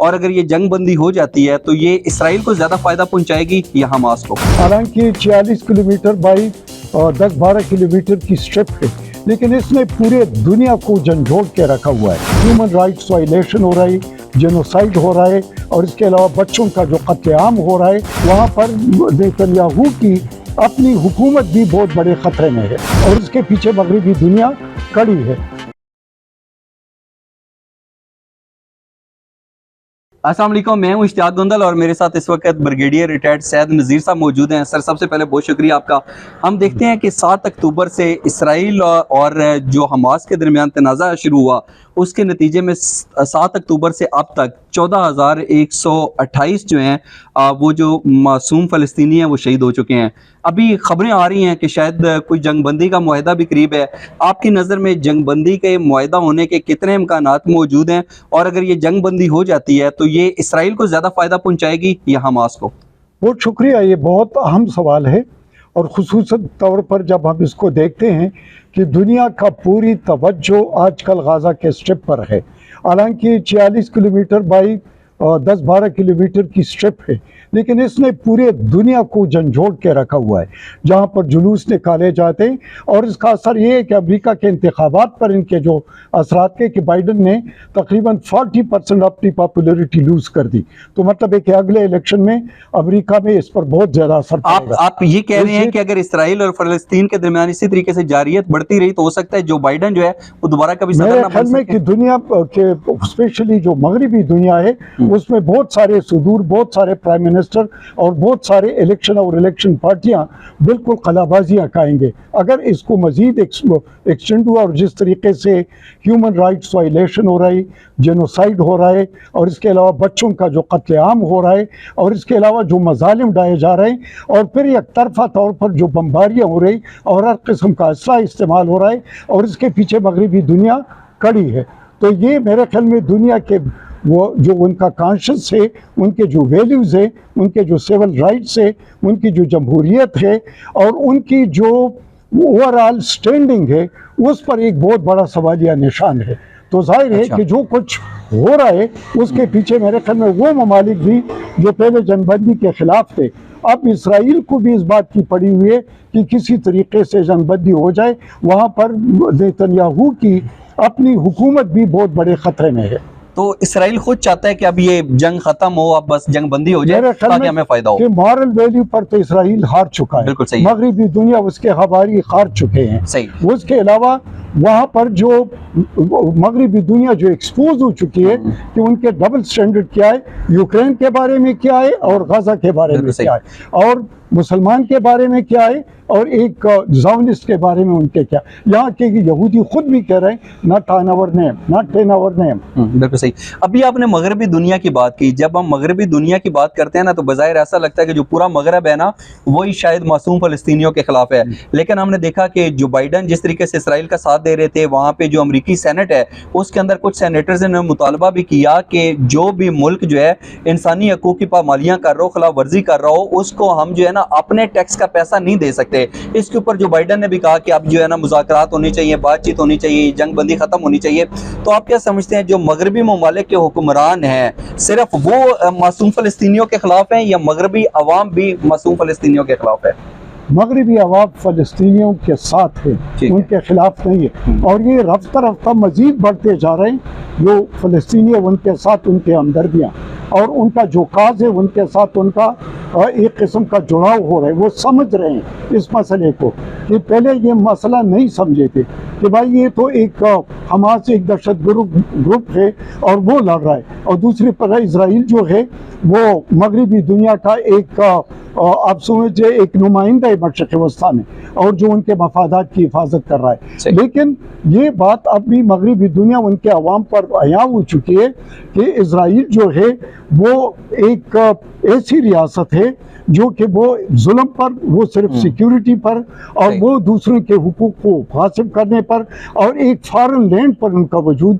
और अगर ये जंग बंदी हो जाती है तो ये इसराइल को ज़्यादा फ़ायदा पहुंचाएगी या हमास को? हालांकि 46 किलोमीटर बाई 10-12 किलोमीटर की स्ट्रिप है, लेकिन इसने पूरे दुनिया को झंझोड़ के रखा हुआ है। ह्यूमन राइट्स वायलेशन हो रहा है, जेनोसाइड हो रहा है, और इसके अलावा बच्चों का जो कत्लेआम हो रहा है। वहाँ पर नेतन्याहू की अपनी हुकूमत भी बहुत बड़े खतरे में है और इसके पीछे मगरबी दुनिया खड़ी है। अस्सलाम वालेकुम, मैं हूं इश्तियाक गुंदल और मेरे साथ इस वक्त ब्रिगेडियर रिटायर्ड सैयद नज़ीर साहब मौजूद हैं। सर, सबसे पहले बहुत शुक्रिया आपका। हम देखते हैं कि 7 अक्टूबर से इसराइल और जो हमास के दरमियान तनाज़ा शुरू हुआ, उसके नतीजे में 7 अक्टूबर से अब तक 14,128 जो हैं वो जो मासूम फ़लस्तीनी हैं वो शहीद हो चुके हैं। अभी ख़बरें आ रही हैं कि शायद कोई जंगबंदी का मुआहदा भी करीब है। आपकी नज़र में जंगबंदी के मुआहदा होने के कितने इम्कानात मौजूद हैं, और अगर ये जंगबंदी हो जाती है तो ये इसराइल को ज़्यादा फ़ायदा पहुँचाएगी या हमास को? बहुत शुक्रिया, ये बहुत अहम सवाल है और ख़ुसूसन तौर पर जब हम इसको देखते हैं कि दुनिया का पूरी तवज्जो आजकल गाज़ा के स्ट्रिप पर है। हालांकि 46 किलोमीटर बाई 10-12 किलोमीटर की स्ट्रिप है, लेकिन इसने पूरे दुनिया को झंझोड़ के रखा हुआ है, जहाँ पर जुलूस निकाले जाते हैं। और इसका असर ये है कि अमेरिका के इंतखाबात पर इनके जो असरात के कि बाइडन ने तकरीबन 40% अपनी पॉपुलरिटी लूज़ कर दी। तो मतलब है कि अगले इलेक्शन में अमेरिका में इस पर बहुत ज़्यादा असर पड़ेगा। आप ये कह रहे हैं कि अगर इसराइल और फ़लस्तीन के दरमियान इसी तरीके से जारियत बढ़ती रही तो हो सकता है जो बाइडन जो है वो दोबारा कभी सदर ना बन सके? कि दुनिया के स्पेशली जो मगरबी दुनिया है उसमें बहुत सारे सुदूर, बहुत सारे प्राइम मिनिस्टर और बहुत सारे इलेक्शन और इलेक्शन पार्टियां बिल्कुल कलाबाजियां खाएंगे अगर इसको मजीद एक्सटेंड हुआ। और जिस तरीके से ह्यूमन राइट्स वायलेशन हो रहा है, जेनोसाइड हो रहा है, और इसके अलावा बच्चों का जो कत्लेआम हो रहा है, और इसके अलावा जो मजालिम ढाए जा रहे हैं, और फिर एक तरफा तौर पर जो बम्बारियाँ हो रही और हर किस्म का असला इस्तेमाल हो रहा है, और इसके पीछे मगरबी दुनिया खड़ी है। तो ये मेरे ख्याल में दुनिया के वो जो उनका कॉन्शियस है, उनके जो वैल्यूज़ है, उनके जो सिविल राइट्स है, उनकी जो जमहूरियत है, और उनकी जो ओवरऑल स्टैंडिंग है, उस पर एक बहुत बड़ा सवालिया निशान है। तो जाहिर है कि जो कुछ हो रहा है उसके पीछे मेरे ख्याल में वो ममालिक भी जो पहले जंगबंदी के ख़िलाफ़ थे, अब इसराइल को भी इस बात की पड़ी हुई है कि किसी तरीके से जंगबंदी हो जाए। वहाँ पर नेतन्याहू की अपनी हुकूमत भी बहुत बड़े ख़तरे में है। तो इसराइल खुद चाहता है कि अब ये जंग खत्म हो, अब बस जंग बंदी हो जाए ताकि हमें फायदा हो। मॉरल वैल्यू पर तो इसराइल हार चुका है, बिल्कुल सही। मगरबी दुनिया उसके हवारी हार चुके हैं। सही। उसके अलावा वहाँ पर जो मगरबी दुनिया जो एक्सपोज हो चुकी है कि उनके डबल स्टैंडर्ड क्या है, यूक्रेन के बारे में क्या है और गाजा के बारे में क्या है, और मुसलमान के बारे में क्या है, और एक ज़ायोनिस्ट के बारे में उनके क्या। यहाँ के यहूदी खुद भी कह रहे हैं not on our name, not in our name. बिल्कुल सही। अभी आपने मगरबी दुनिया की बात की। जब हम मगरबी दुनिया की बात करते हैं ना तो बज़ाहिर ऐसा लगता है कि जो पूरा मगरब है ना वही शायद मासूम फ़लस्तीनियों के खिलाफ है। लेकिन हमने देखा कि जो बाइडन जिस तरीके से इसराइल का साथ दे रहे थे, वहाँ पे जो अमरीकी सेनेट है उसके अंदर कुछ सेनेटर्स ने मुतालबा भी किया कि जो भी मुल्क जो है इंसानी हकूक़ की पामालियाँ कर रहा हो, खिलाफ वर्जी कर रहा हो, उसको हम जो है ना अपने टैक्स का पैसा नहीं दे सकते। इसके ऊपर जो बाइडन ने भी कहा कि अब जो है ना मुज़ाकरात होनी चाहिए, बातचीत होनी चाहिए, जंग बंदी ख़त्म होनी चाहिए। तो आप क्या समझते हैं जो मगरबी ममालिक के हुक्मरान हैं सिर्फ वो मासूम फ़लस्तीनियों के खिलाफ हैं या मगरबी अवाम भी मासूम फ़लस्तीनियों के खिलाफ है? मगरबी अवाम फ़लस्तीनियों के साथ है, उनके खिलाफ नहीं है। और ये रफ्ता रफ्ता मजीद बढ़ते जा रहे हैं। जो फ़लस्तीनी है उनके साथ उनके हमदर्दियाँ और उनका जो काज है उनके साथ उनका एक किस्म का जुड़ाव हो रहा है। वो समझ रहे हैं इस मसले को कि पहले ये मसला नहीं समझे थे कि भाई ये तो एक हमास एक दहशत ग्रुप है और वो लड़ रहा है, और दूसरी तरफ इसराइल जो है वो मगरबी दुनिया का एक आप समझिए एक नुमाइंदा मशरक़ वस्ता में, और जो उनके मफादात की हिफाजत कर रहा है। लेकिन ये बात अब भी मगरबी दुनिया उनके अवाम पर अया हो चुकी है कि इसराइल जो है वो एक ऐसी रियासत है जो कि वो जुल्म पर, वो सिर्फ सिक्योरिटी पर, और वो दूसरों के हुकूक को हासिल करने पर, और एक फॉरेन लैंड पर उनका वजूद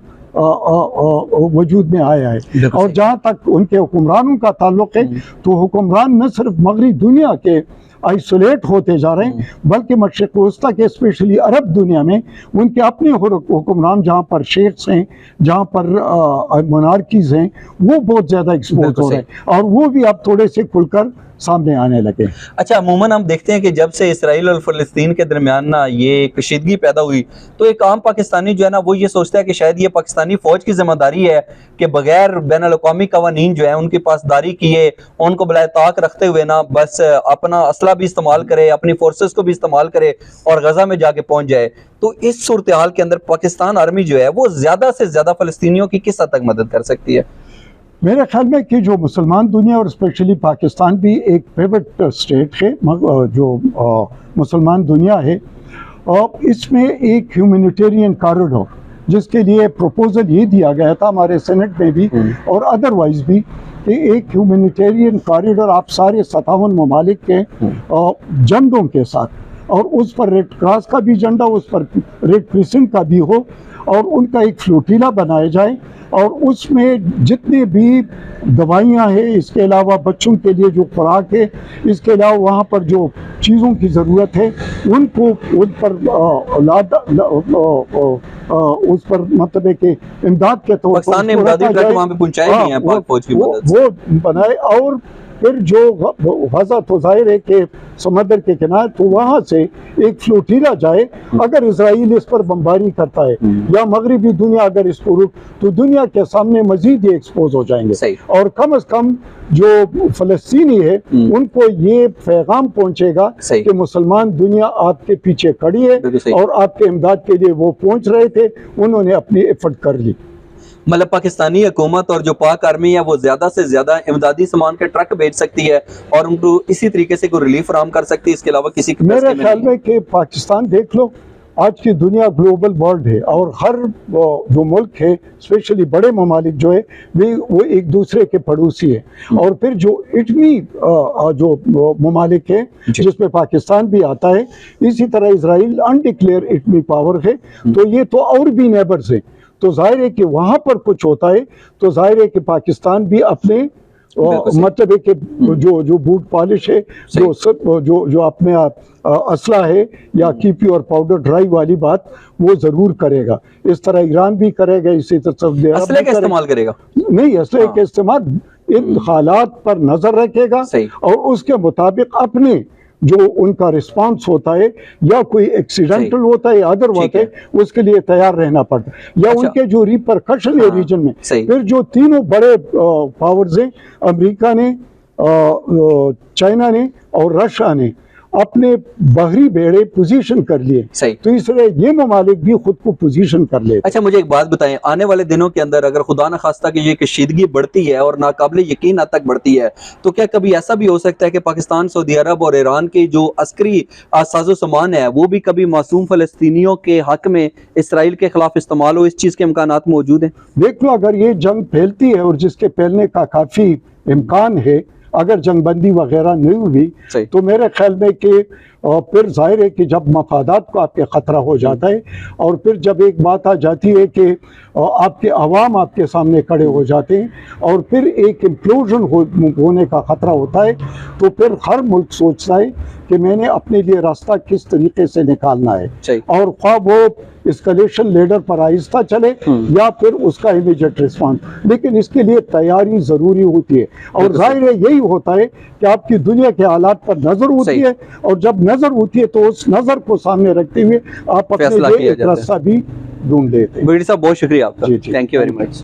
में आया है। और जहाँ तक उनके हुक्मरानों का ताल्लुक है तो हुक्मरान न सिर्फ मगरबी दुनिया के आइसोलेट होते जा रहे हैं, बल्कि मशरिक़ वस्ता के स्पेशली अरब दुनिया में उनके अपने हुक्मरान जहाँ पर शेख्स हैं, जहाँ पर मोनार्कीज हैं, वो बहुत ज़्यादा एक्सपोज हो रहे हैं और वो भी अब थोड़े से खुलकर सामने आने लगे। अच्छा, अमूमन हम देखते हैं कि जब से इसराइल और फ़लस्तीन के दरमियान ना ये कशीदगी पैदा हुई तो एक आम पाकिस्तानी जो है ना वो ये सोचता है कि शायद ये पाकिस्तानी फ़ौज की जिम्मेदारी है कि बगैर बैनुल-अक़वामी कवानीन जो है उनकी पासदारी किए, उनको बलाए ताक रखते हुए ना बस अपना असला भी इस्तेमाल करे, अपनी फोर्सेस को भी इस्तेमाल करे और गजा में जाके पहुंच जाए। तो इस सूरत हाल के अंदर पाकिस्तान आर्मी जो है वो ज़्यादा से ज़्यादा फ़लस्तीनियों की किस हद तक मदद कर सकती है? मेरे ख्याल में कि जो मुसलमान दुनिया और स्पेशली पाकिस्तान भी एक पिवट स्टेट है, जो मुसलमान दुनिया है, और इसमें एक ह्यूमैनिटेरियन कॉरिडोर जिसके लिए प्रपोजल ये दिया गया था हमारे सेनेट में भी और अदरवाइज भी कि एक ह्यूमैनिटेरियन कॉरिडोर आप सारे 57 ममालिक के झंडों के साथ और उस पर रेड क्रॉस का भी झंडा, उस पर रेड क्रिसेंट का भी हो और उनका एक फ्लोटिला बनाया जाए और उसमें जितने भी दवाइयाँ हैं, इसके अलावा बच्चों के लिए जो खुराक है, इसके अलावा वहाँ पर जो चीज़ों की ज़रूरत है उनको उन पर उस पर मतलब है कि इमदाद के तौर पाकिस्तान ने इमदादी ट्रक वहाँ पे पहुँचाए भी हैं पाक फौज की मदद से। वो बनाए और फिर जो गजा तो जाहिर है कि समंदर के किनारे, तो वहाँ से एक फ्लोटिला जाए। अगर इजराइल इस पर बमबारी करता है या मगरबी दुनिया अगर इसको रुक, तो दुनिया के सामने मजीद ये एक्सपोज हो जाएंगे और कम से कम जो फलस्तीनी है उनको ये पैगाम पहुंचेगा कि मुसलमान दुनिया आपके पीछे खड़ी है और आपके इमदाद के लिए वो पहुंच रहे थे, उन्होंने अपनी एफर्ट कर ली। मतलब पाकिस्तानी हुकूमत और जो पाक आर्मी है वो ज्यादा से ज्यादा इमदादी सामान के ट्रक भेज सकती है और उनको इसी तरीके से कोई रिलीफ फराहम कर सकती है, इसके अलावा किसी के मेरे ख्याल में कि पाकिस्तान देख लो, आज की दुनिया ग्लोबल वर्ल्ड है और हर जो मुल्क है स्पेशली बड़े ममालिक जो है वो एक दूसरे के पड़ोसी है और फिर जो इटमी जो ममालिक है जिसमें पाकिस्तान भी आता है, इसी तरह इसराइल अनडिक्लेयर इटमी पावर है, तो ये तो और भी नेबर्स है। तो जाहिर है कि वहाँ पर कुछ होता है तो जाहिर है कि पाकिस्तान भी अपने मतलब है कि जो बूट पॉलिश है, जो अपने असला है या कीपी और पाउडर ड्राई वाली बात वो जरूर करेगा। इस तरह ईरान भी करेगा, इसी तरह असले का इस्तेमाल करेगा, नहीं असले के इस्तेमाल इन हालात पर नजर रखेगा और उसके मुताबिक अपने जो उनका रिस्पांस होता है या कोई एक्सीडेंटल होता है या अदर होता है उसके लिए तैयार रहना पड़ता है या उनके जो रिपरकशन है रीजन में। फिर जो तीनों बड़े पावर्स हैं, अमेरिका ने, चाइना ने और रशिया ने अपने बहरी बेड़े पोजीशन कर लिए, तो इसलिए ये ममालिक भी खुद को पोजीशन कर ले। अच्छा, मुझे एक बात बताएं, आने वाले दिनों के अंदर अगर खुदा न खास्ता कि ये कशीदगी बढ़ती है और नाकाबिले यकीन हद तक बढ़ती है, तो क्या कभी ऐसा भी हो सकता है कि पाकिस्तान, सऊदी अरब और ईरान के जो अस्करी साजो सामान है वो भी कभी मासूम फलस्तीनियों के हक में इसराइल के खिलाफ इस्तेमाल हो? इस चीज़ के इम्कानात मौजूद हैं? देख लो, अगर ये जंग फैलती है और जिसके फैलने का काफ़ी इम्कान है, अगर जंगबंदी वगैरह नहीं हुई तो मेरे ख्याल में कि फिर जाहिर है कि जब मफादात को आपके ख़तरा हो जाता है और फिर जब एक बात आ जाती है कि आपके अवाम आपके सामने खड़े हो जाते हैं और फिर एक इम्प्लोजन होने का ख़तरा होता है, तो फिर हर मुल्क सोचता है कि मैंने अपने लिए रास्ता किस तरीके से निकालना है और ख्वाह वो एस्केलेशन लेडर पर आहिस्ता चले या फिर उसका इमीडिएट रिस्पॉन्स, लेकिन इसके लिए तैयारी ज़रूरी होती है और जाहिर है यही होता है कि आपकी दुनिया के हालात पर नज़र होती है और जब नज़र होती है तो उस नज़र को सामने रखते हुए आप अपने लिए एक रास्ता भी ढूंढ लेते हैं। बड़ी साहब, बहुत शुक्रिया आपका, थैंक यू वेरी मच।